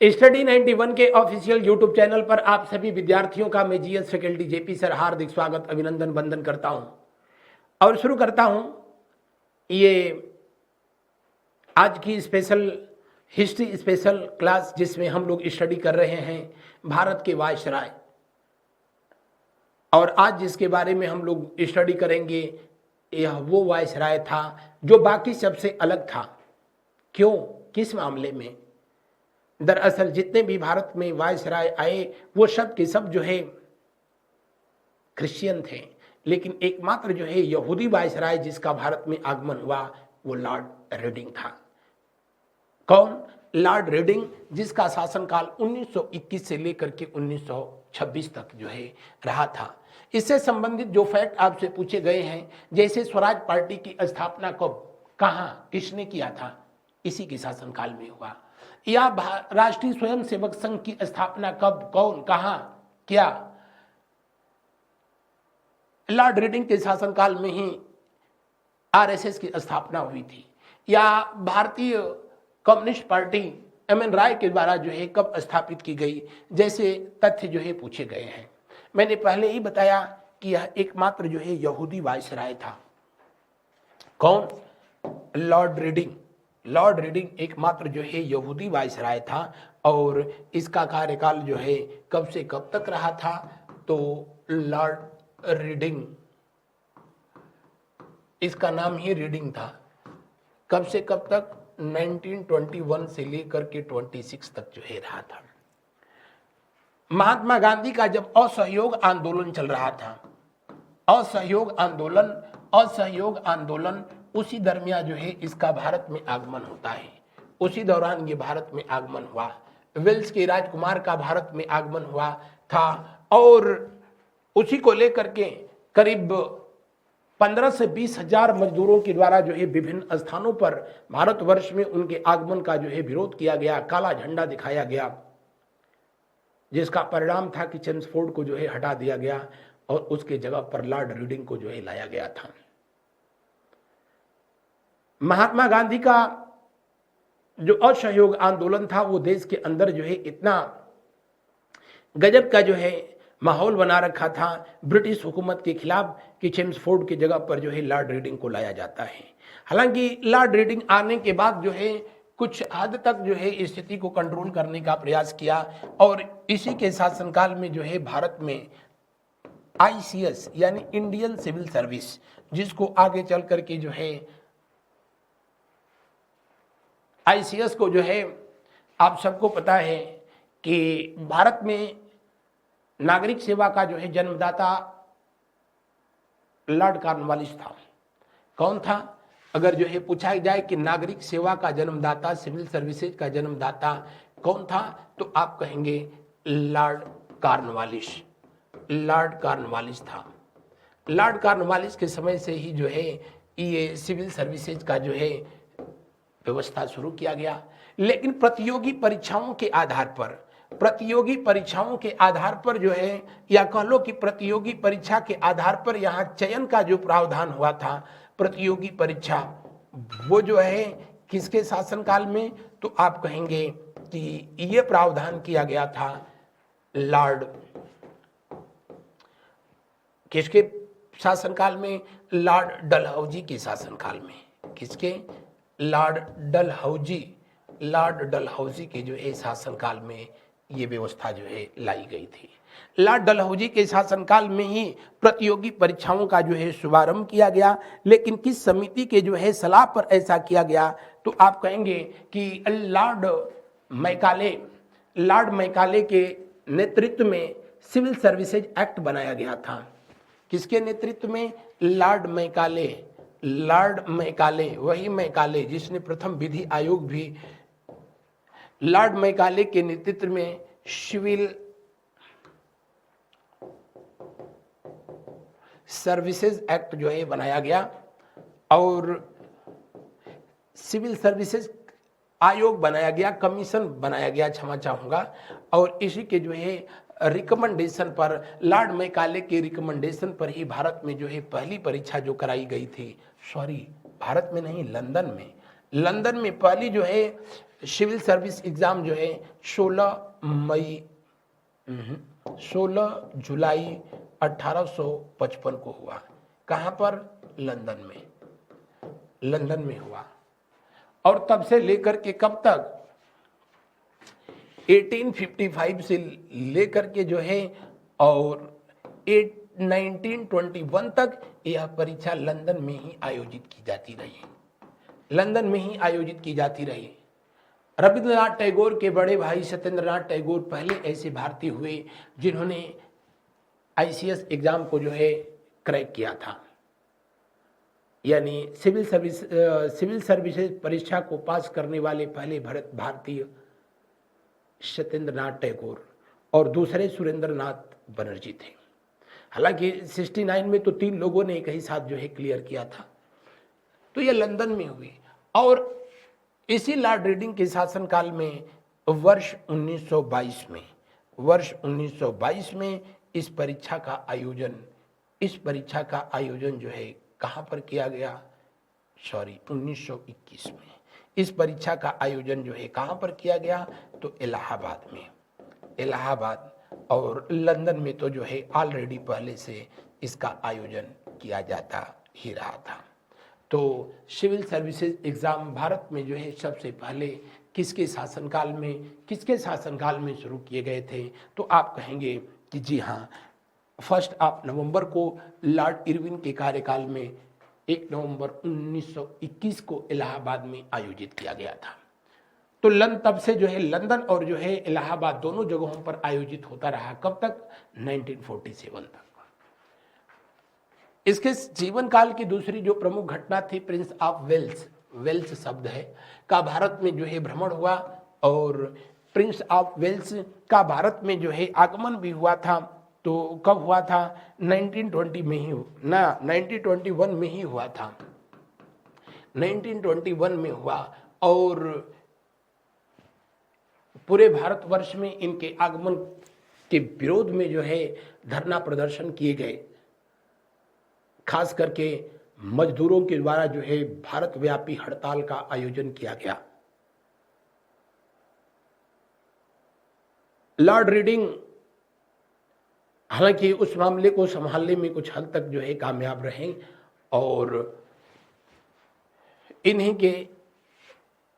Study 91 के official YouTube channel पर आप सभी विद्यार्थियों का मैं जीएस फैकल्टी जेपी सर हार्दिक स्वागत अभिनंदन वंदन करता हूं और शुरू करता हूं ये आज की स्पेशल हिस्ट्री स्पेशल क्लास, जिसमें हम लोग स्टडी कर रहे हैं भारत के वायसराय। और आज जिसके बारे में हम लोग स्टडी करेंगे यह वो वायसराय था जो बाकी सबसे अलग था। क्यों, किस मामले में? दरअसल जितने भी भारत में वायसराय आए वो सब के सब जो है क्रिश्चियन थे, लेकिन एकमात्र जो है यहूदी वायसराय जिसका भारत में आगमन हुआ वो लॉर्ड रेडिंग था। कौन? लॉर्ड रेडिंग, जिसका शासनकाल 1921 से लेकर के 1926 तक जो है रहा था। इससे संबंधित जो फैक्ट आपसे पूछे गए हैं, जैसे स्वराज पार्टी की स्थापना कब, कहाँ, किसने किया था, इसी के शासनकाल में हुआ। या राष्ट्रीय स्वयंसेवक संघ की स्थापना कब, कौन, कहां, क्या, लॉर्ड रेडिंग के शासनकाल में ही आरएसएस की स्थापना हुई थी। या भारतीय कम्युनिस्ट पार्टी एमएन राय के द्वारा जो है कब स्थापित की गई, जैसे तथ्य जो है पूछे गए हैं। मैंने पहले ही बताया कि यह एकमात्र जो है यहूदी वायसराय था। कौन? Lord raiding. लॉर्ड रेडिंग एकमात्र जो है यहूदी वायसराय था और इसका कार्यकाल जो है कब से कब तक रहा था, तो लॉर्ड रेडिंग, इसका नाम ही रेडिंग था। कब से कब तक? 1921 से लेकर के 26 तक जो है रहा था। महात्मा गांधी का जब असहयोग आंदोलन चल रहा था, असहयोग आंदोलन उसी दरमियान जो है इसका भारत में आगमन होता है। उसी दौरान ये भारत में आगमन हुआ। वेल्स के राजकुमार का भारत में आगमन हुआ था और उसी को लेकर के करीब 15 से 20 हजार मजदूरों के द्वारा जो है विभिन्न स्थानों पर भारतवर्ष में उनके आगमन का जो है विरोध किया गया, काला झंडा दिखाया गया, जिसका परिणाम था कि चेम्सफोर्ड को जो है हटा दिया गया और उसके जगह पर लॉर्ड रेडिंग को जो है लाया गया था। महात्मा गांधी का जो असहयोग आंदोलन था वो देश के अंदर जो है इतना गजब का जो है माहौल बना रखा था ब्रिटिश हुकूमत के खिलाफ कि चेम्सफोर्ड की जगह पर जो है लॉर्ड रेडिंग को लाया जाता है। हालांकि लॉर्ड रेडिंग आने के बाद जो है कुछ हद तक जो है स्थिति को कंट्रोल करने का प्रयास किया और इसी के शासनकाल में जो है भारत में आईसीएस यानी इंडियन सिविल सर्विस, जिसको आगे चल करके जो है आईसीएस को जो है आप सबको पता है कि भारत में नागरिक सेवा का जो है जन्मदाता लॉर्ड कॉर्नवालिस था। कौन था? अगर जो है पूछा जाए कि नागरिक सेवा का जन्मदाता, सिविल सर्विसेज का जन्मदाता कौन था, तो आप कहेंगे लॉर्ड कॉर्नवालिस। लॉर्ड कॉर्नवालिस था। लॉर्ड कॉर्नवालिस के समय से ही जो है ये सिविल सर्विसेज का जो है व्यवस्था शुरू किया गया। लेकिन प्रतियोगी परीक्षाओं के आधार पर जो है, या कह लो कि प्रतियोगी परीक्षा के आधार पर यहाँ चयन का जो प्रावधान हुआ था, प्रतियोगी परीक्षा, वो जो है किसके शासनकाल में, तो आप कहेंगे कि ये प्रावधान किया गया था लॉर्ड, किसके शासनकाल में? लॉर्ड डलहौजी के शासनकाल में। किसके? लॉर्ड डलहौजी के जो है शासनकाल में ये व्यवस्था जो है लाई गई थी। लॉर्ड डलहौजी के शासनकाल में ही प्रतियोगी परीक्षाओं का जो है शुभारंभ किया गया। लेकिन किस समिति के जो है सलाह पर ऐसा किया गया, तो आप कहेंगे कि लॉर्ड मैकाले के नेतृत्व में सिविल सर्विसेज एक्ट बनाया गया था। किसके नेतृत्व में? लॉर्ड मैकाले, वही मैकाले जिसने प्रथम विधि आयोग भी, लॉर्ड मैकाले के नेतृत्व में सिविल सर्विसेज एक्ट जो है बनाया गया और सिविल सर्विसेज आयोग बनाया गया, कमीशन बनाया गया, क्षमा चाहूंगा। और इसी के जो है रिकमेंडेशन पर, लॉर्ड मैकाले के रिकमेंडेशन पर ही भारत में जो है पहली परीक्षा जो कराई गई थी, भारत में नहीं, लंदन में पहली जो है सिविल सर्विस एग्ज़ाम जो है 16 जुलाई 1855 को हुआ। कहाँ पर? लंदन में हुआ। और तब से लेकर के कब तक? 1855 से लेकर के जो है और 1921 तक यह परीक्षा लंदन में ही आयोजित की जाती रही। रविंद्रनाथ टैगोर के बड़े भाई सत्येंद्रनाथ टैगोर पहले ऐसे भारतीय हुए जिन्होंने आईसीएस एग्जाम को जो है क्रैक किया था, यानी सिविल सर्विसेज परीक्षा को पास करने वाले पहले भारतीय सत्येंद्रनाथ टैगोर और दूसरे सुरेंद्रनाथ बनर्जी थे। हालांकि 69 में तो 3 लोगों ने एक ही साथ जो है क्लियर किया था। तो ये लंदन में हुई। और इसी लॉर्ड रीडिंग के शासनकाल में वर्ष 1922 में इस परीक्षा का आयोजन जो है कहाँ पर किया गया? 1921 में इस परीक्षा का आयोजन जो है कहाँ पर किया गया? तो इलाहाबाद और लंदन में तो जो है ऑलरेडी पहले से इसका आयोजन किया जाता ही रहा था। तो सिविल सर्विसेज एग्ज़ाम भारत में जो है सबसे पहले किसके शासनकाल में शुरू किए गए थे? तो आप कहेंगे कि जी हाँ, 1 नवंबर को लॉर्ड इरविन के कार्यकाल में 1 नवंबर 1921 को इलाहाबाद में आयोजित किया गया था। तो तब से जो है लंदन और जो है इलाहाबाद दोनों जगहों पर आयोजित होता रहा। कब तक? 1947 तक। इसके जीवन काल की दूसरी जो प्रमुख घटना थी, प्रिंस ऑफ वेल्स शब्द है का भारत में जो है भ्रमण हुआ और प्रिंस ऑफ वेल्स का भारत में जो है आगमन भी हुआ था। तो कब हुआ था? 1921 में ही हुआ था। 1921 में हुआ और पूरे भारतवर्ष में इनके आगमन के विरोध में जो है धरना प्रदर्शन किए गए। खास करके मजदूरों के द्वारा जो है भारत व्यापी हड़ताल का आयोजन किया गया। लॉर्ड रीडिंग हालांकि उस मामले को संभालने में कुछ हद तक जो है कामयाब रहे और इन्हीं के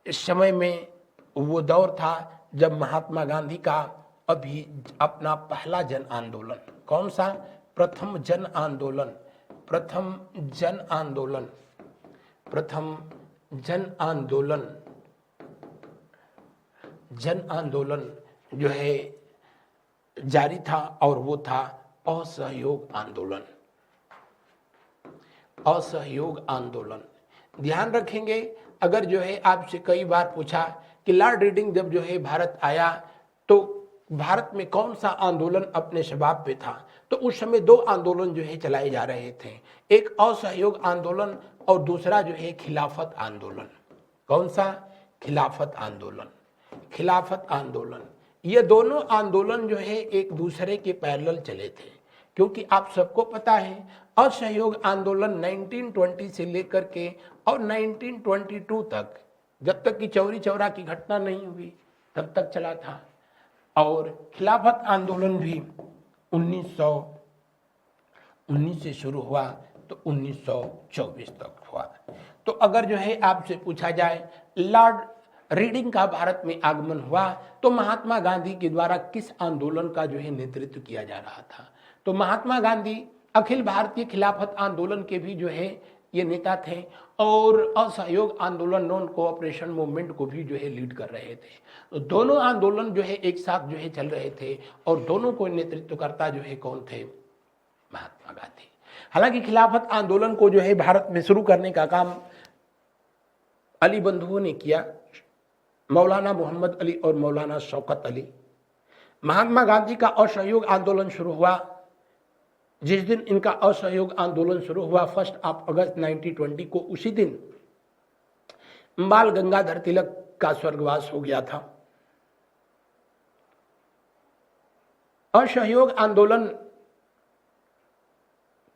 समय में वो दौर था जब महात्मा गांधी का अपना पहला जन आंदोलन, कौन सा? प्रथम जन आंदोलन जो है जारी था और वो था असहयोग आंदोलन। ध्यान रखेंगे, अगर जो है आपसे कई बार पूछा कि लॉर्ड रीडिंग जब जो है भारत आया तो भारत में कौन सा आंदोलन अपने शबाब पे था, तो उस समय 2 आंदोलन जो है चलाए जा रहे थे, एक असहयोग आंदोलन और दूसरा जो है खिलाफत आंदोलन। कौन सा? खिलाफत आंदोलन। ये दोनों आंदोलन जो है एक दूसरे के पैरेलल चले थे, क्योंकि आप सबको पता है असहयोग आंदोलन 1920 से लेकर के और 1922 तक, जब तक कि चौरी चौरा की घटना नहीं हुई तब तक चला था, और खिलाफत आंदोलन भी 1919 से शुरू हुआ तो 1924 तक हुआ। तो अगर जो है आपसे पूछा जाए लॉर्ड रीडिंग का भारत में आगमन हुआ तो महात्मा गांधी के द्वारा किस आंदोलन का जो है नेतृत्व किया जा रहा था? तो महात्मा गांधी अखिल भारतीय खिलाफत आंदोलन के भी जो है ये नेता थे और असहयोग आंदोलन, नॉन कोऑपरेशन मूवमेंट को भी जो है लीड कर रहे थे। तो दोनों आंदोलन जो है एक साथ जो है चल रहे थे और दोनों को नेतृत्वकर्ता जो है कौन थे? महात्मा गांधी। हालांकि खिलाफत आंदोलन को जो है भारत में शुरू करने का काम अली बंधुओं ने किया, मौलाना मोहम्मद अली और मौलाना शौकत अली। महात्मा गांधी का असहयोग आंदोलन शुरू हुआ, जिस दिन इनका असहयोग आंदोलन शुरू हुआ 1 अगस्त 1920 को, उसी दिन बाल गंगाधर तिलक का स्वर्गवास हो गया था। असहयोग आंदोलन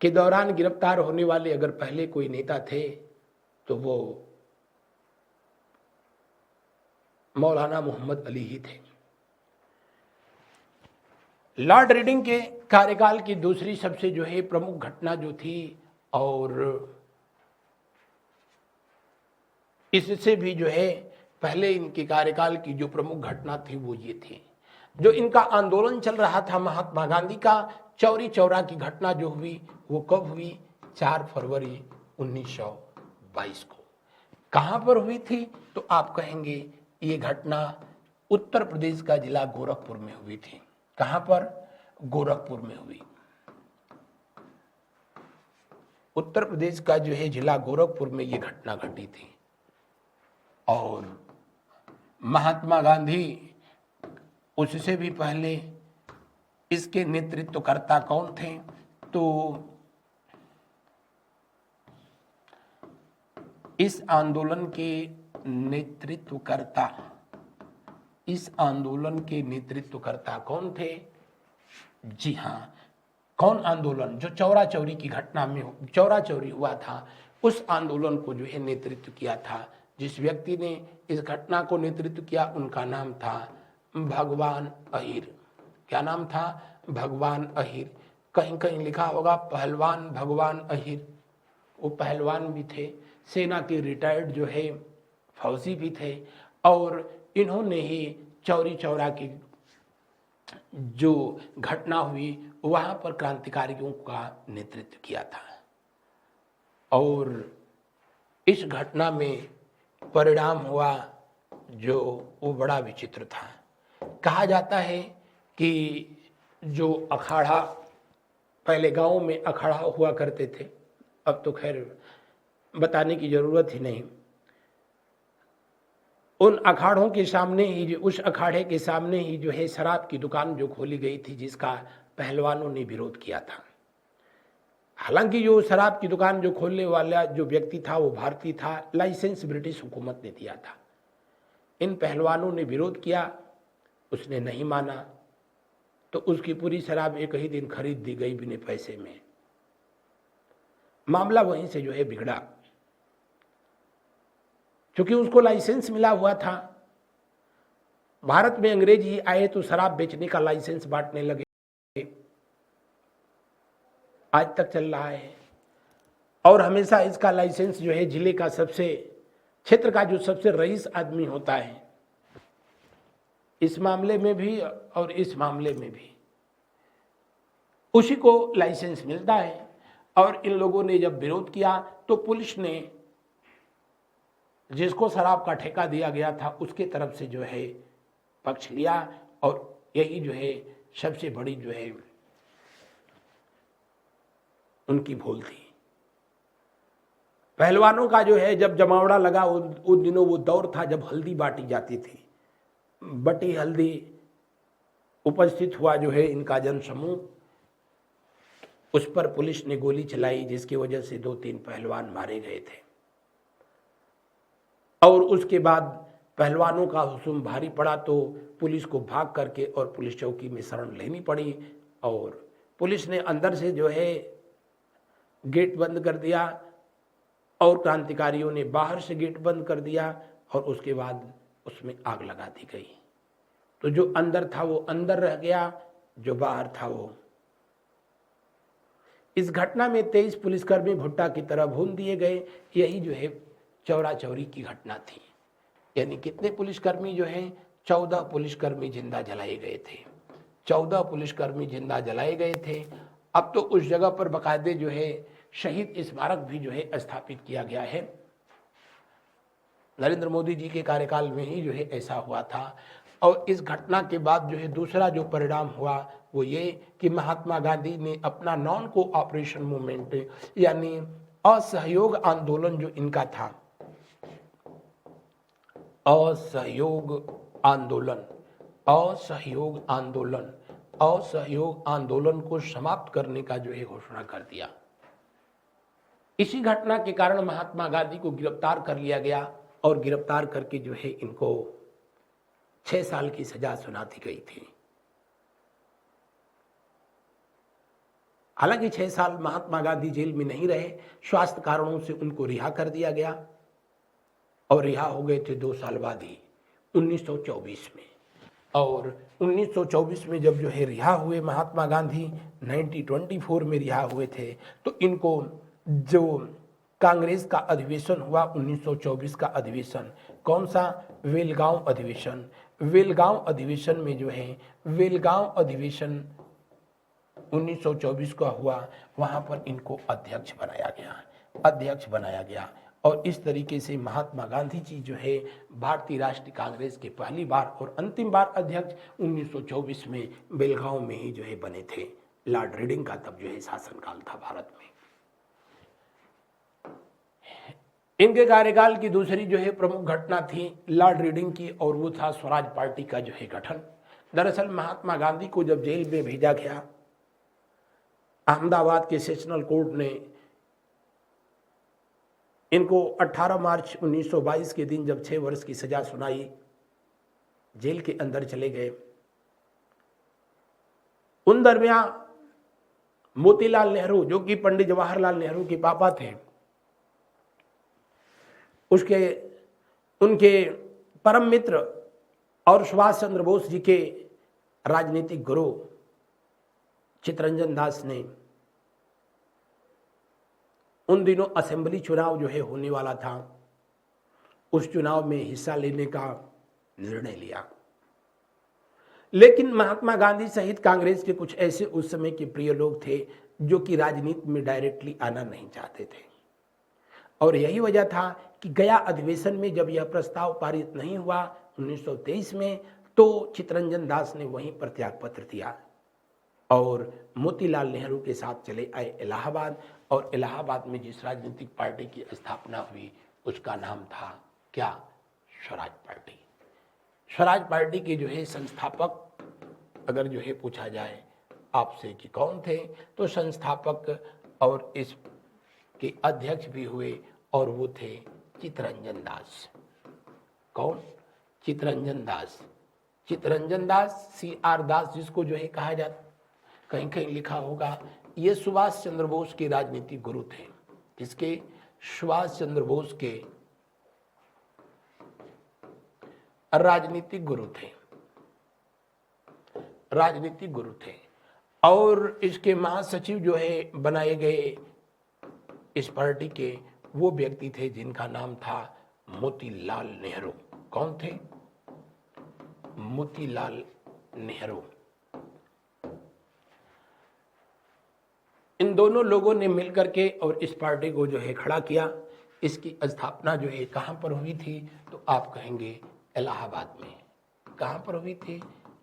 के दौरान गिरफ्तार होने वाले अगर पहले कोई नेता थे तो वो मौलाना मोहम्मद अली ही थे। लॉर्ड रीडिंग के कार्यकाल की दूसरी सबसे जो है प्रमुख घटना जो थी, और इससे भी जो है पहले इनके कार्यकाल की जो प्रमुख घटना थी वो ये थी, जो इनका आंदोलन चल रहा था महात्मा गांधी का, चौरी चौरा की घटना जो हुई वो कब हुई? 4 फरवरी 1922 को। कहाँ पर हुई थी? तो आप कहेंगे ये घटना उत्तर प्रदेश का जिला गोरखपुर में हुई थी। कहाँ पर? गोरखपुर में हुई। उत्तर प्रदेश का जो है जिला गोरखपुर में ये घटना घटी थी। और महात्मा गांधी उससे भी पहले इसके नेतृत्वकर्ता कौन थे? तो इस आंदोलन के नेतृत्वकर्ता कौन थे? जी हाँ, कौन आंदोलन? जो चौरा चौरी की घटना में चौरा चौरी हुआ था, उस आंदोलन को जो है नेतृत्व किया था। जिस व्यक्ति ने इस घटना को नेतृत्व किया उनका नाम था भगवान अहिर। क्या नाम था? भगवान अहिर। कहीं कहीं लिखा होगा पहलवान भगवान अहिर। वो पहलवान भी थे, सेना के रिटायर्ड जो है फौजी भी थे, और इन्होंने ही चौरी चौरा की जो घटना हुई वहां पर क्रांतिकारियों का नेतृत्व किया था। और इस घटना में परिणाम हुआ जो वो बड़ा विचित्र था। कहा जाता है कि जो अखाड़ा, पहले गांव में अखाड़ा हुआ करते थे, अब तो खैर बताने की जरूरत ही नहीं। उन अखाड़ों के सामने ही, उस अखाड़े के सामने ही जो है शराब की दुकान जो खोली गई थी, जिसका पहलवानों ने विरोध किया था। हालांकि जो शराब की दुकान जो खोलने वाला जो व्यक्ति था वो भारतीय था, लाइसेंस ब्रिटिश हुकूमत ने दिया था। इन पहलवानों ने विरोध किया, उसने नहीं माना, तो उसकी पूरी शराब एक ही दिन खरीद दी गई बिना पैसे में। मामला वहीं से जो है बिगड़ा, क्योंकि उसको लाइसेंस मिला हुआ था। भारत में अंग्रेज ही आए तो शराब बेचने का लाइसेंस बांटने लगे, आज तक चल रहा है। और हमेशा इसका लाइसेंस जो है जिले का सबसे, क्षेत्र का जो सबसे रईस आदमी होता है, इस मामले में भी और इस मामले में भी उसी को लाइसेंस मिलता है। और इन लोगों ने जब विरोध किया तो पुलिस ने, जिसको शराब का ठेका दिया गया था, उसके तरफ से जो है पक्ष लिया। और यही जो है सबसे बड़ी जो है उनकी भूल थी। पहलवानों का जो है जब जमावड़ा लगा, उन दिनों वो दौर था जब हल्दी बांटी जाती थी। बटी हल्दी उपस्थित हुआ जो है इनका जनसमूह, उस पर पुलिस ने गोली चलाई, जिसकी वजह से 2-3 पहलवान मारे गए थे। और उसके बाद पहलवानों का हुजूम भारी पड़ा तो पुलिस को भाग करके और पुलिस चौकी में शरण लेनी पड़ी। और पुलिस ने अंदर से जो है गेट बंद कर दिया और क्रांतिकारियों ने बाहर से गेट बंद कर दिया, और उसके बाद उसमें आग लगा दी गई। तो जो अंदर था वो अंदर रह गया, जो बाहर था वो। इस घटना में 23 पुलिसकर्मी भुट्टा की तरह भून दिए गए। यही जो है चौरा चौरी की घटना थी। यानी कितने पुलिसकर्मी जो हैं? 14 पुलिसकर्मी जिंदा जलाए गए थे। 14 पुलिसकर्मी जिंदा जलाए गए थे। अब तो उस जगह पर बाकायदे जो है शहीद स्मारक भी जो है स्थापित किया गया है। नरेंद्र मोदी जी के कार्यकाल में ही जो है ऐसा हुआ था। और इस घटना के बाद जो है दूसरा जो परिणाम हुआ वो ये कि महात्मा गांधी ने अपना नॉन कोऑपरेशन मूवमेंट, यानी असहयोग आंदोलन जो इनका था, असहयोग आंदोलन को समाप्त करने का जो है घोषणा कर दिया। इसी घटना के कारण महात्मा गांधी को गिरफ्तार कर लिया गया, और गिरफ्तार करके जो है इनको 6 साल की सजा सुना दी गई थी। हालांकि 6 साल महात्मा गांधी जेल में नहीं रहे, स्वास्थ्य कारणों से उनको रिहा कर दिया गया, और रिहा हो गए थे 2 साल बाद ही। 1924 में। और 1924 में जब जो है रिहा हुए महात्मा गांधी, 1924 में रिहा हुए थे, तो इनको जो कांग्रेस का अधिवेशन हुआ 1924 का अधिवेशन, कौन सा? वेलगांव अधिवेशन। वेलगांव अधिवेशन में जो है, वेलगांव अधिवेशन 1924 का हुआ, वहां पर इनको अध्यक्ष बनाया गया। और इस तरीके से महात्मा गांधी जी जो है भारतीय राष्ट्रीय कांग्रेस के पहली बार और अंतिम बार अध्यक्ष 1924 में बेलगांव में ही जो है बने थे। लॉर्ड रीडिंग का तब जो है शासनकाल था भारत में। इनके कार्यकाल की दूसरी जो है प्रमुख घटना थी लॉर्ड रीडिंग की, और वो था स्वराज पार्टी का जो है गठन। दरअसल महात्मा गांधी को जब जेल में भेजा गया, अहमदाबाद के सेशनल कोर्ट ने इनको 18 मार्च 1922 के दिन जब 6 वर्ष की सजा सुनाई, जेल के अंदर चले गए। उन दरमियान मोतीलाल नेहरू, जो कि पंडित जवाहरलाल नेहरू के पापा थे, उनके परम मित्र और सुभाष चंद्र बोस जी के राजनीतिक गुरु चित्तरंजन दास ने उन दिनों असेंबली चुनाव जो है होने वाला था, उस चुनाव में हिस्सा लेने का निर्णय लिया। लेकिन महात्मा गांधी सहित कांग्रेस के कुछ ऐसे उस समय के प्रिय लोग थे जो कि राजनीति में डायरेक्टली आना नहीं चाहते थे, और यही वजह था कि गया अधिवेशन में जब यह प्रस्ताव पारित नहीं हुआ 1923 में, तो चित्तरंजन दास ने वहीं पर त्याग पत्र दिया और मोतीलाल नेहरू के साथ चले आए इलाहाबाद। और इलाहाबाद में जिस राजनीतिक पार्टी की स्थापना हुई उसका नाम था क्या? स्वराज पार्टी। स्वराज पार्टी के जो है संस्थापक, अगर जो है पूछा जाए आपसे कि कौन थे, तो संस्थापक और इसके अध्यक्ष भी हुए, और वो थे चित्तरंजन दास। कौन? चित्तरंजन दास। चित्तरंजन दास, CR दास जिसको जो है कहा जाता, कहीं कहीं लिखा होगा, ये सुभाष चंद्र बोस के राजनीतिक गुरु थे। किसके? सुभाष चंद्र बोस के राजनीतिक गुरु थे। और इसके महासचिव जो है बनाए गए इस पार्टी के, वो व्यक्ति थे जिनका नाम था मोतीलाल नेहरू। कौन थे? मोतीलाल नेहरू। इन दोनों लोगों ने मिलकर के और इस पार्टी को जो है खड़ा किया। इसकी स्थापना जो है कहाँ पर हुई थी? तो आप कहेंगे इलाहाबाद में। कहाँ पर हुई थी?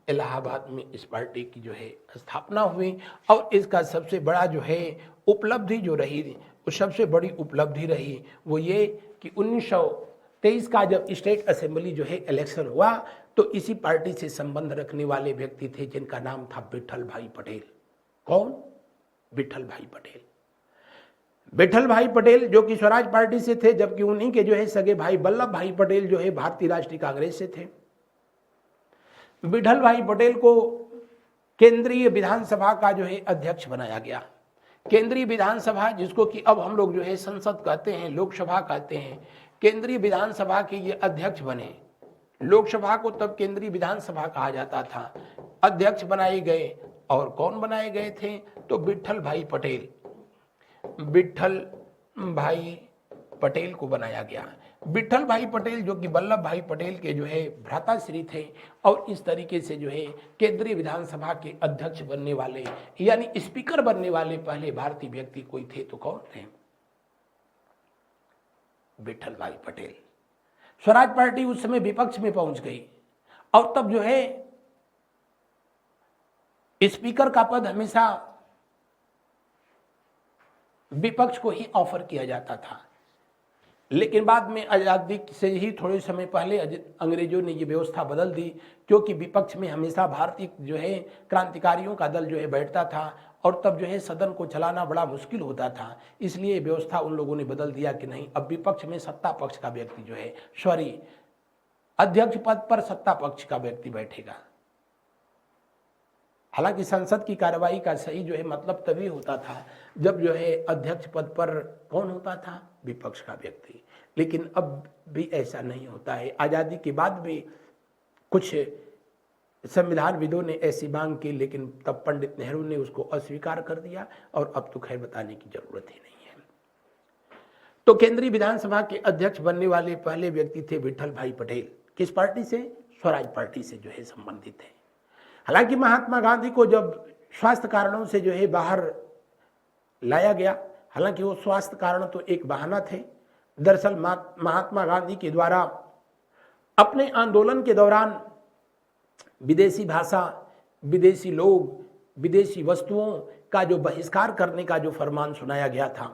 इलाहाबाद में इस पार्टी की जो है स्थापना हुई। और इसका सबसे बड़ा जो है उपलब्धि जो रही, सबसे बड़ी उपलब्धि रही वो ये कि 1923 का जब स्टेट असेंबली जो है इलेक्शन हुआ, तो इसी पार्टी से संबंध रखने वाले व्यक्ति थे जिनका नाम था विठल भाई पटेल। कौन? विठल भाई पटेल। विठल भाई पटेल जो कि स्वराज पार्टी से थे, जबकि उन्हीं के जो है सगे भाई वल्लभ भाई पटेल जो है भारतीय राष्ट्रीय कांग्रेस से थे। विठल भाई पटेल को केंद्रीय विधानसभा का जो है अध्यक्ष बनाया गया। केंद्रीय विधानसभा, जिसको कि अब हम लोग जो है संसद कहते हैं, लोकसभा कहते हैं, केंद्रीय विधानसभा के ये अध्यक्ष बने। लोकसभा को तब केंद्रीय विधानसभा कहा जाता था। अध्यक्ष बनाए गए, और कौन बनाए गए थे? तो विठल भाई पटेल। विठल भाई पटेल को बनाया गया। विठल भाई पटेल जो कि वल्लभ भाई पटेल के जो है भ्राताश्री थे, और इस तरीके से जो है केंद्रीय विधानसभा के अध्यक्ष बनने वाले, यानी स्पीकर बनने वाले पहले भारतीय व्यक्ति कोई थे तो कौन थे? विठल भाई पटेल। स्वराज पार्टी उस समय विपक्ष में पहुंच गई, और तब जो है स्पीकर का पद हमेशा विपक्ष को ही ऑफर किया जाता था। लेकिन बाद में आजादी से ही थोड़े समय पहले अंग्रेजों ने ये व्यवस्था बदल दी, क्योंकि विपक्ष में हमेशा भारतीय जो है क्रांतिकारियों का दल जो है बैठता था, और तब जो है सदन को चलाना बड़ा मुश्किल होता था। इसलिए व्यवस्था उन लोगों ने बदल दिया कि नहीं, अब विपक्ष में सत्ता पक्ष का व्यक्ति जो है, सॉरी, अध्यक्ष पद पर सत्ता पक्ष का व्यक्ति बैठेगा। हालांकि संसद की कार्रवाई का सही जो है मतलब तभी होता था जब जो है अध्यक्ष पद पर कौन होता था? विपक्ष का व्यक्ति। लेकिन अब भी ऐसा नहीं होता है। आज़ादी के बाद भी कुछ संविधानविदों ने ऐसी मांग की, लेकिन तब पंडित नेहरू ने उसको अस्वीकार कर दिया और अब तो खैर बताने की जरूरत ही नहीं है। तो केंद्रीय विधानसभा के अध्यक्ष बनने वाले पहले व्यक्ति थे विठल भाई पटेल। किस पार्टी से? स्वराज पार्टी से जो है संबंधित है। हालांकि महात्मा गांधी को जब स्वास्थ्य कारणों से जो है बाहर लाया गया, हालांकि वो स्वास्थ्य कारण तो एक बहाना थे। दरअसल महात्मा गांधी के द्वारा अपने आंदोलन के दौरान विदेशी भाषा, विदेशी लोग, विदेशी वस्तुओं का जो बहिष्कार करने का जो फरमान सुनाया गया था,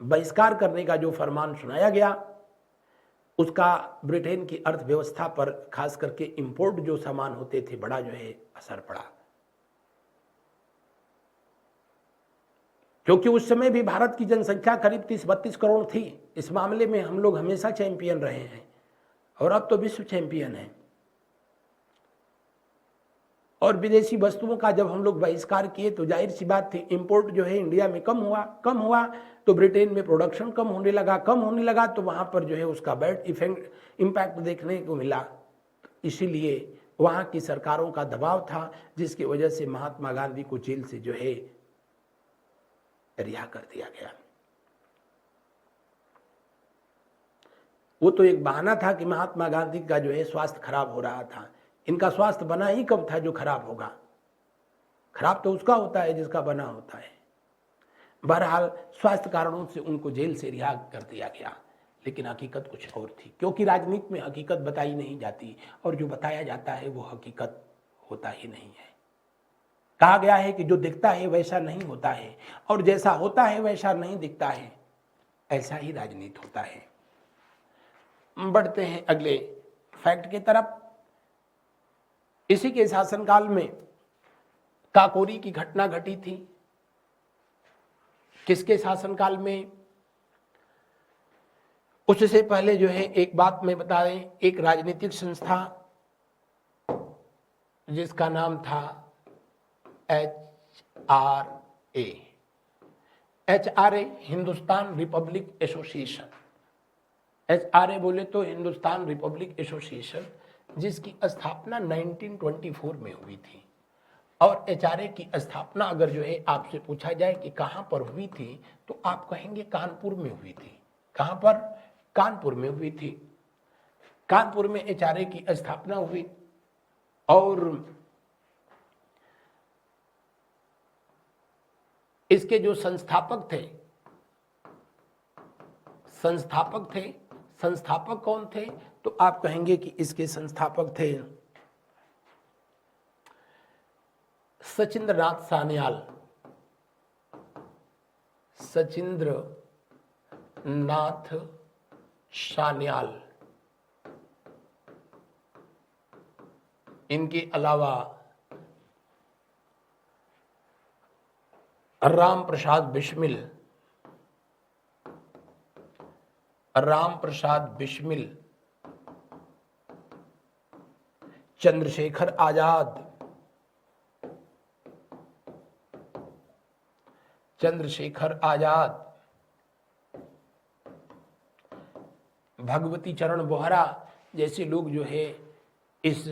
बहिष्कार करने का जो फरमान सुनाया गया, उसका ब्रिटेन की अर्थव्यवस्था पर, खास करके इंपोर्ट जो सामान होते थे, बड़ा जो है असर पड़ा। क्योंकि उस समय भी भारत की जनसंख्या करीब 30-32 करोड़ थी। इस मामले में हम लोग हमेशा चैंपियन रहे हैं और अब तो विश्व चैंपियन है। और विदेशी वस्तुओं का जब हम लोग बहिष्कार किए तो जाहिर सी बात थी, इंपोर्ट जो है इंडिया में कम हुआ तो ब्रिटेन में प्रोडक्शन कम होने लगा तो वहाँ पर जो है उसका बैड इम्पैक्ट देखने को मिला। इसीलिए वहाँ की सरकारों का दबाव था, जिसकी वजह से महात्मा गांधी को जेल से जो है रिहा कर दिया गया। वो तो एक बहाना था कि महात्मा गांधी का जो है स्वास्थ्य खराब हो रहा था। इनका स्वास्थ्य बना ही कब था जो खराब होगा? खराब तो उसका होता है जिसका बना होता है। बहरहाल स्वास्थ्य कारणों से उनको जेल से रिहा कर दिया गया, लेकिन हकीकत कुछ और थी। क्योंकि राजनीति में हकीकत बताई नहीं जाती और जो बताया जाता है वो हकीकत होता ही नहीं है। कहा गया है कि जो दिखता है वैसा नहीं होता है और जैसा होता है वैसा नहीं दिखता है। ऐसा ही राजनीति होता है। बढ़ते हैं अगले फैक्ट की तरफ। इसी के शासनकाल में काकोरी की घटना घटी थी। किसके शासनकाल में? उससे पहले जो है एक बात मैं बता दें, एक राजनीतिक संस्था जिसका नाम था HRA, Hindustan Republic association. HRA बोले तो हिंदुस्तान रिपब्लिक एसोसिएशन, जिसकी स्थापना 1924 में हुई थी। और HRA की स्थापना अगर जो है आपसे पूछा जाए कि कहाँ पर हुई थी, तो आप कहेंगे कानपुर में हुई थी। कहाँ पर? कानपुर में हुई थी। कानपुर में HRA की स्थापना हुई और इसके जो संस्थापक कौन थे? तो आप कहेंगे कि इसके संस्थापक थे सचिंद्रनाथ सान्याल। इनके अलावा राम प्रसाद बिस्मिल, चंद्रशेखर आजाद, भगवती चरण बोहरा जैसे लोग जो है इस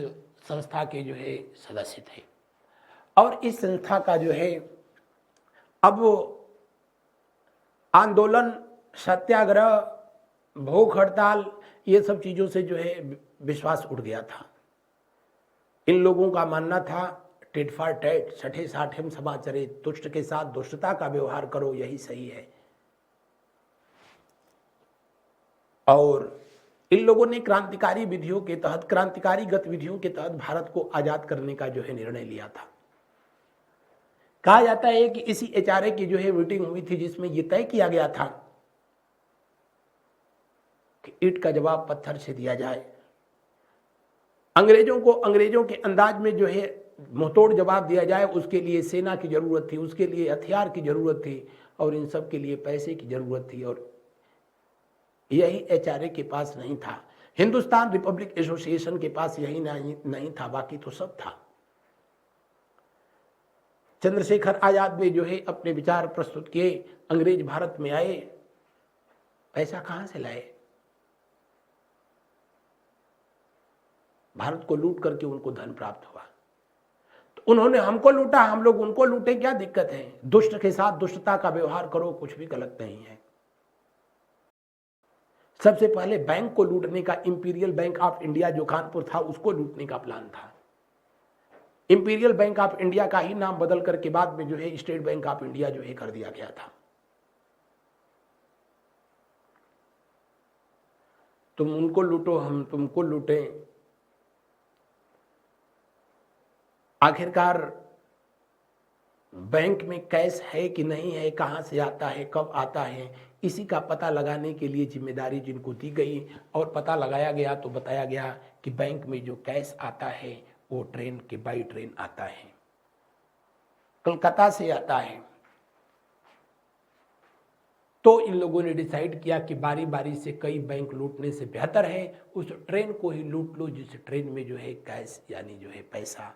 संस्था के जो है सदस्य थे। और इस संस्था का जो है अब आंदोलन, सत्याग्रह, भूख हड़ताल, ये सब चीज़ों से जो है विश्वास उठ गया था। इन लोगों का मानना था टिट फॉर टैट, सठे साठेम समाचरे, दुष्ट के साथ दुष्टता का व्यवहार करो, यही सही है। और इन लोगों ने क्रांतिकारी विधियों के तहत, क्रांतिकारी गतिविधियों के तहत भारत को आजाद करने का जो है निर्णय लिया था। कहा जाता है कि इसी HRA की जो है मीटिंग हुई थी, जिसमें यह तय किया गया था कि ईंट का जवाब पत्थर से दिया जाए। अंग्रेजों को अंग्रेजों के अंदाज में जो है मुंहतोड़ जवाब दिया जाए। उसके लिए सेना की जरूरत थी, उसके लिए हथियार की जरूरत थी और इन सब के लिए पैसे की जरूरत थी, और यही HRA के पास नहीं था। हिंदुस्तान रिपब्लिक एसोसिएशन के पास यही नहीं था, बाकी तो सब था। चंद्रशेखर आजाद ने जो है अपने विचार प्रस्तुत किए। अंग्रेज भारत में आए, पैसा कहाँ से लाए? भारत को लूट करके उनको धन प्राप्त हुआ। तो उन्होंने हमको लूटा, हम लोग उनको लूटे, क्या दिक्कत है? दुष्ट के साथ दुष्टता का व्यवहार करो, कुछ भी गलत नहीं है। सबसे पहले बैंक को लूटने का, इंपीरियल बैंक ऑफ इंडिया जो कानपुर था उसको लूटने का प्लान था। इंपीरियल बैंक ऑफ इंडिया का ही नाम बदल करके बाद में जो है स्टेट बैंक ऑफ इंडिया जो है कर दिया गया था। तुम उनको लूटो, हम तुमको लूटे। आखिरकार बैंक में कैश है कि नहीं है, कहां से आता है, कब आता है, इसी का पता लगाने के लिए जिम्मेदारी जिनको दी गई और पता लगाया गया तो बताया गया कि बैंक में जो कैश आता है वो ट्रेन के बाई ट्रेन आता है, कलकत्ता से आता है। तो इन लोगों ने डिसाइड किया कि बारी बारी से कई बैंक लूटने से बेहतर है उस ट्रेन को ही लूट लो जिस ट्रेन में जो है कैश यानी जो है पैसा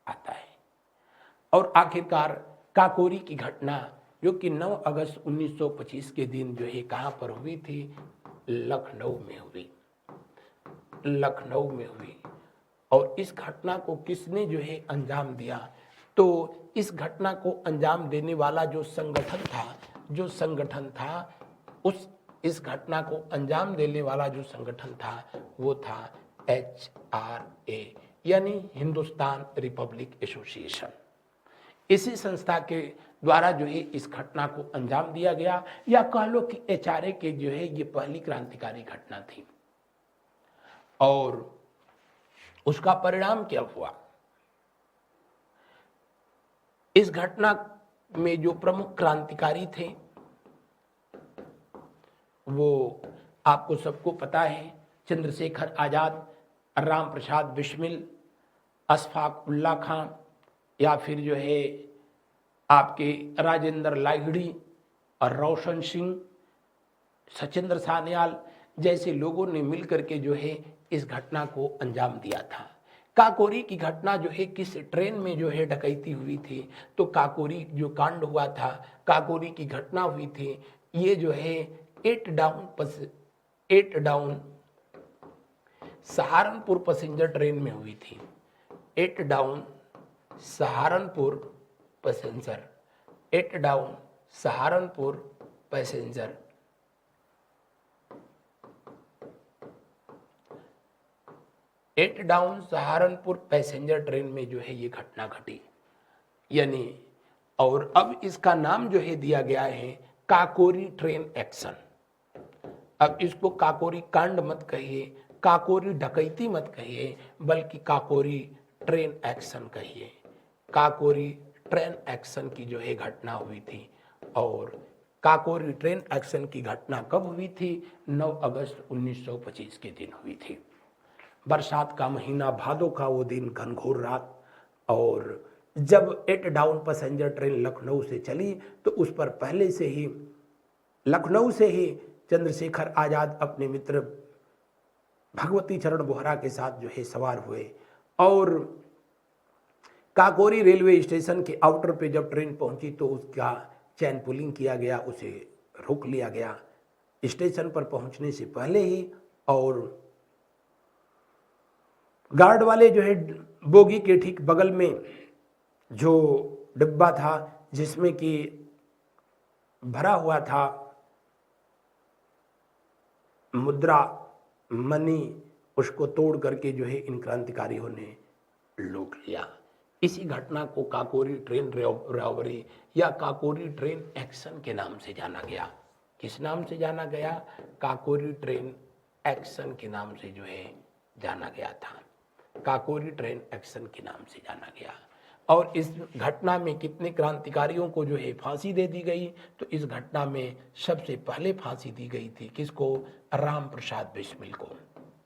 आता है। और आखिरकार काकोरी की घटना जो कि 9 अगस्त 1925 के दिन जो है कहाँ पर हुई थी? लखनऊ में हुई, लखनऊ में हुई। और इस घटना को किसने जो है अंजाम दिया? तो इस घटना को अंजाम देने वाला जो संगठन था, इस घटना को अंजाम देने वाला जो संगठन था वो था HRA यानी हिंदुस्तान रिपब्लिक एसोसिएशन। इसी संस्था के द्वारा जो है इस घटना को अंजाम दिया गया, या कह लो कि HRA के जो है ये पहली क्रांतिकारी घटना थी। और उसका परिणाम क्या हुआ? इस घटना में जो प्रमुख क्रांतिकारी थे वो आपको सबको पता है, चंद्रशेखर आजाद, राम प्रसाद बिस्मिल, अशफाक उल्ला खां, या फिर जो है आपके राजेंद्र लाहिड़ी और रोशन सिंह, सचिंद्र सान्याल जैसे लोगों ने मिलकर के जो है इस घटना को अंजाम दिया था। काकोरी की घटना जो है किस ट्रेन में जो है डकैती हुई थी? तो काकोरी जो कांड हुआ था, काकोरी की घटना हुई थी, ये जो है 8 डाउन सहारनपुर पैसेंजर ट्रेन में हुई थी। 8 down Saharanpur passenger, 8 down Saharanpur passenger. Eight down Saharanpur passenger train में जो है ये घटना घटी, यानी और अब इसका नाम जो है दिया गया है काकोरी ट्रेन एक्शन। अब इसको काकोरी कांड मत कहिए, काकोरी डकैती मत कहिए, बल्कि काकोरी ट्रेन एक्शन कहिए। काकोरी ट्रेन एक्शन की जो है घटना हुई थी। और काकोरी ट्रेन एक्शन की घटना कब हुई थी? 9 अगस्त 1925 के दिन हुई थी। बरसात का महीना, भादों का वो दिन, घनघोर रात। और जब 8 डाउन पैसेंजर ट्रेन लखनऊ से चली तो उस पर पहले से ही लखनऊ से ही चंद्रशेखर आजाद अपने मित्र भगवती चरण बोहरा के साथ जो है सवार हुए। और काकोरी रेलवे स्टेशन के आउटर पे जब ट्रेन पहुंची तो उसका चैन पुलिंग किया गया, उसे रोक लिया गया स्टेशन पर पहुंचने से पहले ही। और गार्ड वाले जो है बोगी के ठीक बगल में जो डिब्बा था जिसमें कि भरा हुआ था मुद्रा मनी, उसको तोड़ करके जो है इन क्रांतिकारियों ने लूट लिया। इसी घटना को काकोरी ट्रेन रॉबरी या काकोरी ट्रेन एक्शन के नाम से जाना गया। किस नाम से जाना गया? काकोरी ट्रेन एक्शन के नाम से जो है जाना गया था। काकोरी ट्रेन एक्शन के नाम से जाना गया। और इस घटना में कितने क्रांतिकारियों को जो है फांसी दे दी गई? तो इस घटना में सबसे पहले फांसी दी गई थी किसको? राम प्रसाद बिस्मिल को।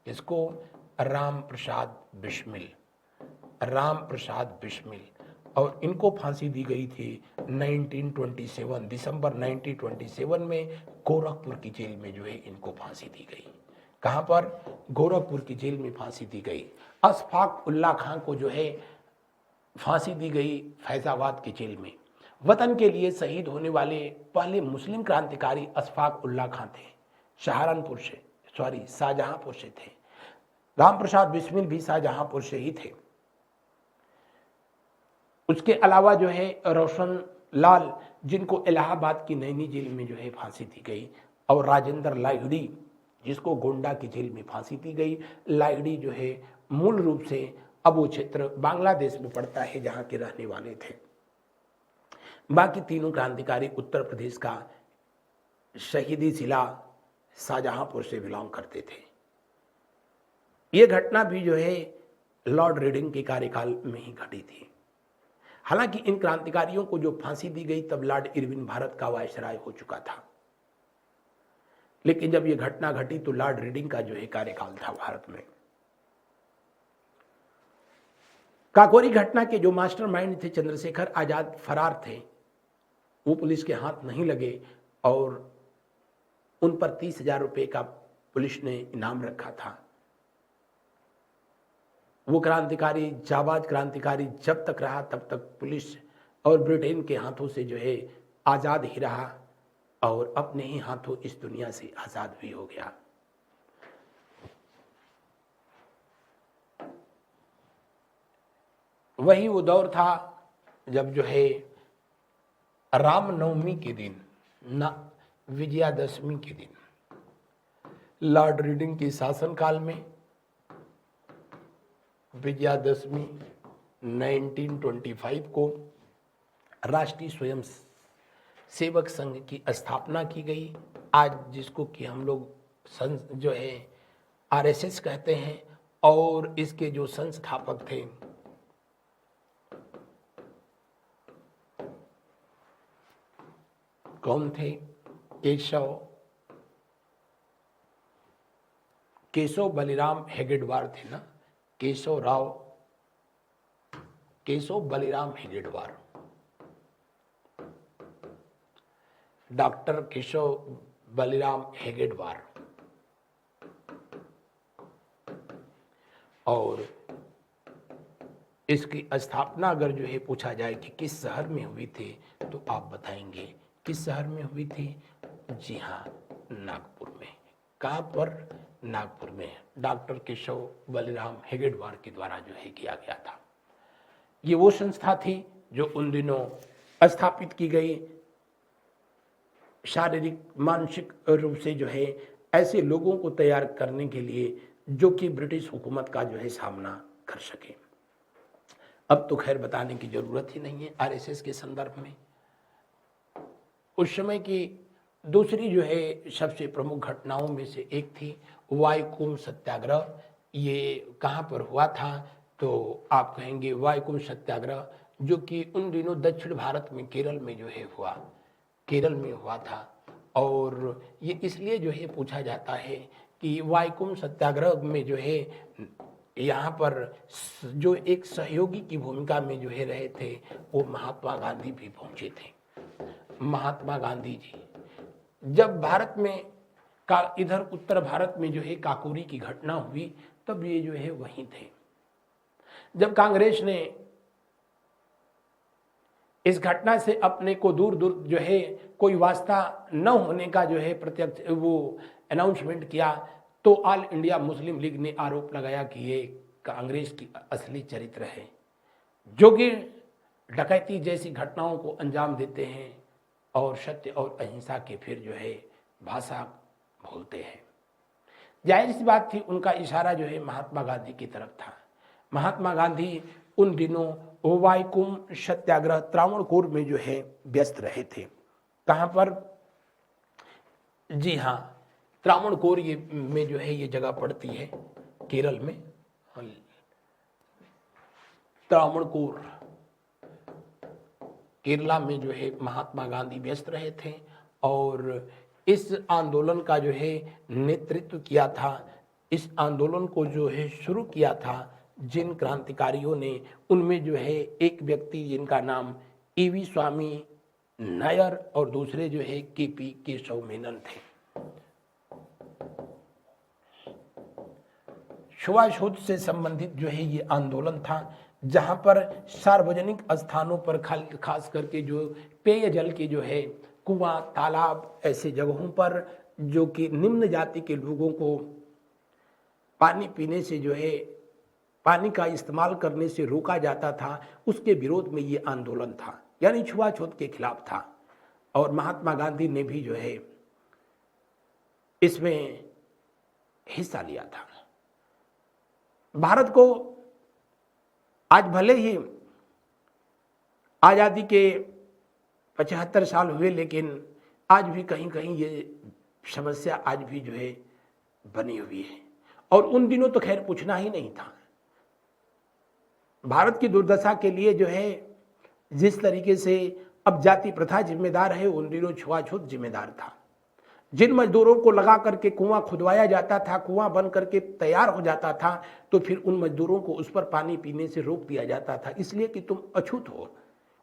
किसको? राम प्रसाद बिस्मिल, राम प्रसाद बिस्मिल। और इनको फांसी दी गई थी 1927 दिसंबर 1927 में गोरखपुर की जेल में जो है इनको फांसी दी गई। कहाँ पर? गोरखपुर की जेल में फांसी दी गई। अशफाक उल्ला खां को जो है फांसी दी गई फैजाबाद की जेल में। वतन के लिए शहीद होने वाले पहले मुस्लिम क्रांतिकारी अशफाक उल्ला खां थे। शाहजहांपुर से थे। राम प्रसाद बिस्मिल भी शाहजहांपुर से ही थे। उसके अलावा जो है रोशन लाल, जिनको इलाहाबाद की नैनी जेल में जो है फांसी दी गई, और राजेंद्र लाहिड़ी, जिसको गोंडा की जेल में फांसी दी गई। लाहिड़ी जो है मूल रूप से अब वो क्षेत्र बांग्लादेश में पड़ता है जहाँ के रहने वाले थे। बाकी तीनों क्रांतिकारी उत्तर प्रदेश का शहीदी जिला शाहजहांपुर से बिलोंग करते थे। ये घटना भी जो है लॉर्ड रीडिंग के कार्यकाल में ही घटी थी। हालांकि इन क्रांतिकारियों को जो फांसी दी गई तब लॉर्ड इरविन भारत का वायसराय हो चुका था, लेकिन जब यह घटना घटी तो लॉर्ड रीडिंग का जो है कार्यकाल था भारत में। काकोरी घटना के जो मास्टरमाइंड थे चंद्रशेखर आजाद फरार थे, वो पुलिस के हाथ नहीं लगे और उन पर 30,000 रुपए का पुलिस ने इनाम रखा था। वो क्रांतिकारी, जाबाज क्रांतिकारी जब तक रहा तब तक पुलिस और ब्रिटेन के हाथों से जो है आज़ाद ही रहा और अपने ही हाथों इस दुनिया से आज़ाद भी हो गया। वही वो दौर था जब जो है रामनवमी के दिन, ना विजयादशमी के दिन, लॉर्ड रीडिंग के शासनकाल में विजयादशमी 1925 को राष्ट्रीय स्वयं सेवक संघ की स्थापना की गई। आज जिसको कि हम लोग जो है आरएसएस कहते हैं, और इसके जो संस्थापक थे कौन थे? केशव बलिराम हेगेडवार थे ना, केशव बलिराम हेगेडवार, डॉक्टर केशव बलिराम हेगेडवार। और इसकी स्थापना अगर जो है पूछा जाए कि किस शहर में हुई थी तो आप बताएंगे किस शहर में हुई थी? जी हाँ, नागपुर में। कहाँ पर? नागपुर में। डॉक्टर केशव बलिराम हेगेडवार के द्वारा जो है किया गया था। ये वो संस्था थी जो उन दिनों स्थापित की गई, शारीरिक मानसिक रूप से जो है ऐसे लोगों को तैयार करने के लिए जो कि ब्रिटिश हुकूमत का जो है सामना कर सके। अब तो खैर बताने की जरूरत ही नहीं है आरएसएस के संदर्भ में। उस समय की दूसरी जो है सबसे प्रमुख घटनाओं में से एक थी वाईकुम सत्याग्रह। ये कहाँ पर हुआ था? तो आप कहेंगे वाईकुम सत्याग्रह जो कि उन दिनों दक्षिण भारत में केरल में जो है हुआ, केरल में हुआ था। और ये इसलिए जो है पूछा जाता है कि वाईकुम सत्याग्रह में जो है यहाँ पर जो एक सहयोगी की भूमिका में जो है रहे थे वो महात्मा गांधी भी पहुँचे थे। महात्मा गांधी जी जब भारत में इधर उत्तर भारत में जो है काकोरी की घटना हुई तब ये जो है वहीं थे। जब कांग्रेस ने इस घटना से अपने को दूर दूर जो है कोई वास्ता न होने का जो है प्रत्यक्ष वो अनाउंसमेंट किया तो ऑल इंडिया मुस्लिम लीग ने आरोप लगाया कि ये कांग्रेस की असली चरित्र है, जो कि डकैती जैसी घटनाओं को अंजाम देते हैं और सत्य और अहिंसा के फिर जो है भाषा भूलते हैं। जाहिर सी बात थी उनका इशारा जो है महात्मा गांधी की तरफ था। महात्मा गांधी उन दिनों वाईकुम सत्याग्रह त्रावणकोर में जो है व्यस्त रहे थे। कहाँ पर? जी हाँ, त्रावणकोर ये में जो है ये जगह पड़ती है केरल में। त्रावणकोर केरला में जो है महात्मा गांधी व्यस्त रहे थे और इस आंदोलन का जो है नेतृत्व किया था। इस आंदोलन को जो है शुरू किया था जिन क्रांतिकारियों ने, उनमें जो है एक व्यक्ति जिनका नाम ईवी स्वामी नायर और दूसरे जो है केपी केशव मेनन थे। छुआछूत से संबंधित जो है ये आंदोलन था, जहां पर सार्वजनिक स्थानों पर खास करके जो पेयजल के जो है कुआं, तालाब, ऐसे जगहों पर जो कि निम्न जाति के लोगों को पानी पीने से जो है, पानी का इस्तेमाल करने से रोका जाता था, उसके विरोध में ये आंदोलन था, यानी छुआछूत के खिलाफ था। और महात्मा गांधी ने भी जो है इसमें हिस्सा लिया था। भारत को आज भले ही आज़ादी के 75 साल हुए, लेकिन आज भी कहीं कहीं ये समस्या आज भी जो है बनी हुई है। और उन दिनों तो खैर पूछना ही नहीं था। भारत की दुर्दशा के लिए जो है जिस तरीके से अब जाति प्रथा जिम्मेदार है, उन दिनों छुआछूत जिम्मेदार था। जिन मजदूरों को लगा करके कुआं खुदवाया जाता था, कुआं बन करके तैयार हो जाता था, तो फिर उन मजदूरों को उस पर पानी पीने से रोक दिया जाता था, इसलिए कि तुम अछूत हो।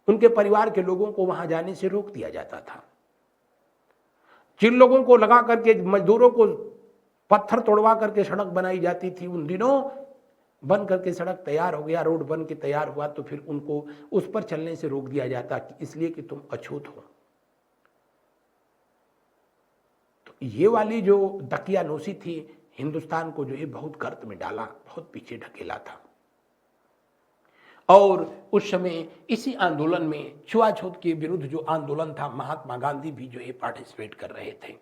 उनके परिवार के लोगों को वहां जाने से रोक दिया जाता था। जिन लोगों को लगा करके मजदूरों को पत्थर तोड़वा करके सड़क बनाई जाती थी, उन दिनों बन करके सड़क तैयार हो गया, रोड बन के तैयार हुआ, तो फिर उनको उस पर चलने से रोक दिया जाता, इसलिए कि तुम अछूत हो। तो ये वाली जो दकियानूसी थी, हिंदुस्तान को जो है बहुत गर्त में डाला, बहुत पीछे ढकेला था। और उस समय इसी आंदोलन में, छुआछूत के विरुद्ध जो आंदोलन था, महात्मा गांधी भी जो है पार्टिसिपेट कर रहे थे।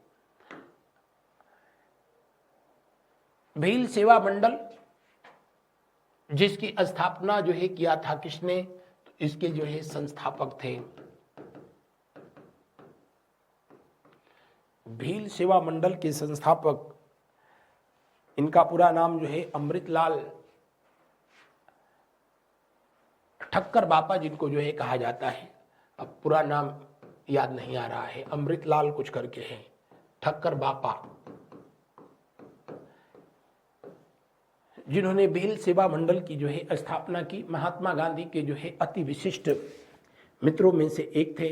भील सेवा मंडल, जिसकी स्थापना जो है किया था किसने, तो इसके जो है संस्थापक थे भील सेवा मंडल के संस्थापक, इनका पूरा नाम जो है अमृतलाल ठक्कर बापा, जिनको जो है कहा जाता है। अब पूरा नाम याद नहीं आ रहा है, अमृतलाल कुछ करके है, ठक्कर बापा, जिन्होंने भील सेवा मंडल की जो है स्थापना की। महात्मा गांधी के जो है अति विशिष्ट मित्रों में से एक थे।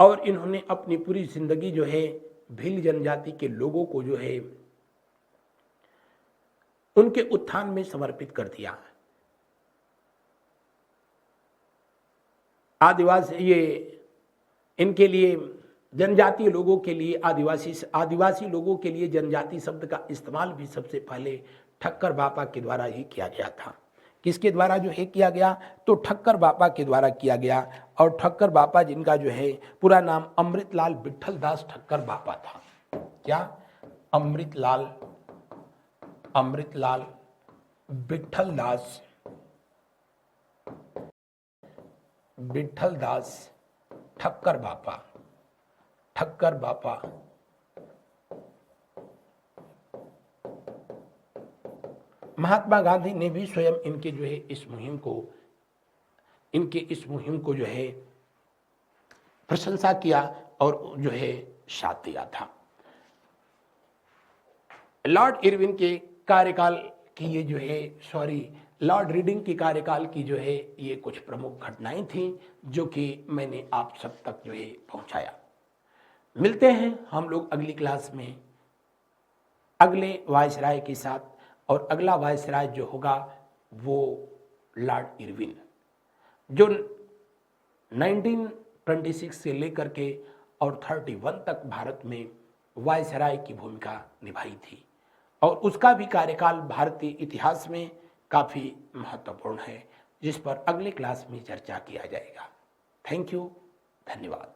और इन्होंने अपनी पूरी जिंदगी जो है भील जनजाति के लोगों को जो है उनके उत्थान में समर्पित कर दिया। आदिवासी, ये इनके लिए जनजातीय लोगों के लिए, आदिवासी लोगों के लिए जनजाति शब्द का इस्तेमाल भी सबसे पहले ठक्कर बापा के द्वारा ही किया गया था। किसके द्वारा जो है किया गया, तो ठक्कर बापा के द्वारा किया गया। और ठक्कर बापा, जिनका जो है पूरा नाम अमृतलाल विठल दास ठक्कर बापा था। क्या? अमृतलाल विठल दास ठक्कर बापा। महात्मा गांधी ने भी स्वयं इनके जो है इस मुहिम को जो है प्रशंसा किया और जो है साथ दिया था। लॉर्ड इरविन के कार्यकाल की ये जो है लॉर्ड रीडिंग के कार्यकाल की जो है ये कुछ प्रमुख घटनाएं थीं, जो कि मैंने आप सब तक जो है पहुंचाया। मिलते हैं हम लोग अगली क्लास में अगले वायसराय के साथ। और अगला वायसराय जो होगा वो लॉर्ड इरविन, जो 1926 से लेकर के और 31 तक भारत में वायसराय की भूमिका निभाई थी। और उसका भी कार्यकाल भारतीय इतिहास में काफ़ी महत्वपूर्ण है, जिस पर अगले क्लास में चर्चा किया जाएगा। थैंक यू, धन्यवाद।